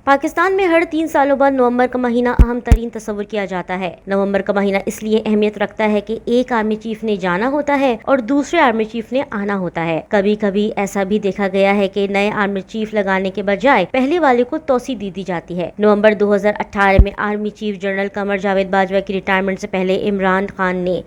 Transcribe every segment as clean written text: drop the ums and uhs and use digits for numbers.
پاکستان میں ہر 3 سالوں بعد نومبر کا مہینہ اہم ترین تصور کیا جاتا ہے۔ نومبر کا مہینہ اس لیے اہمیت رکھتا ہے کہ ایک آرمی چیف نے جانا ہوتا ہے اور دوسرے آرمی چیف نے آنا ہوتا ہے۔ کبھی کبھی ایسا بھی دیکھا گیا ہے کہ نئے آرمی چیف لگانے کے بجائے پہلے والے کو توسیع دی جاتی ہے۔ نومبر 2018 میں army chief general Qamar Javed Bajwa کی ریٹائرمنٹ سے پہلے عمران خان نے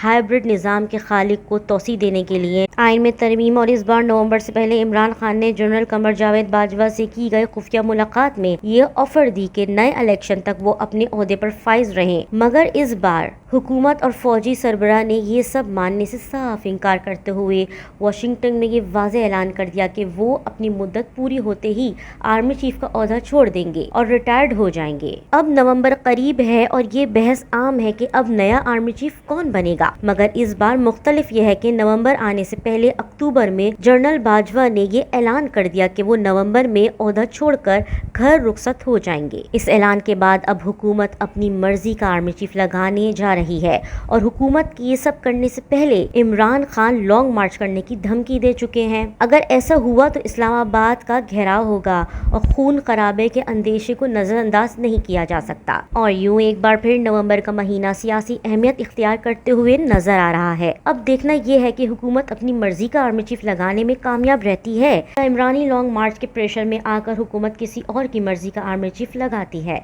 ہائبرڈ نظام کے خالق کو توسیع دینے کے لیے آئین میں ترمیم، اور اس بار نومبر سے پہلے عمران خان نے جنرل قمر جاوید باجوہ سے کی گئی خفیہ ملاقات میں یہ آفر دی کہ نئے الیکشن تک وہ اپنے عہدے پر فائز رہیں، مگر اس بار حکومت اور فوجی سربراہ نے یہ سب ماننے سے صاف انکار کرتے ہوئے واشنگٹن میں یہ واضح اعلان کر دیا کہ وہ اپنی مدت پوری ہوتے ہی آرمی چیف کا عہدہ چھوڑ دیں گے اور ریٹائرڈ ہو جائیں گے۔ اب نومبر قریب ہے اور یہ بحث عام ہے کہ اب نیا آرمی چیف کون بنے گا، مگر اس بار مختلف یہ ہے کہ نومبر آنے سے پہلے اکتوبر میں جنرل باجوہ نے یہ اعلان کر دیا کہ وہ نومبر میں عہدہ چھوڑ کر گھر رخصت ہو جائیں گے۔ اس اعلان کے بعد اب حکومت اپنی مرضی کا آرمی چیف لگانے جا رہی ہے، اور حکومت کی یہ سب کرنے سے پہلے عمران خان لانگ مارچ کرنے کی دھمکی دے چکے ہیں۔ اگر ایسا ہوا تو اسلام آباد کا گھیراؤ ہوگا اور خون خرابے کے اندیشے کو نظر انداز نہیں کیا جا سکتا، اور یوں ایک بار پھر نومبر کا مہینہ سیاسی اہمیت اختیار کرتے ہوئے نظر آ رہا ہے۔ اب دیکھنا یہ ہے کہ حکومت اپنی مرضی کا آرمی چیف لگانے میں کامیاب رہتی ہے یا عمرانی لانگ مارچ کے پریشر میں آ کر حکومت کسی اور کی مرضی کا آرمی چیف لگاتی ہے۔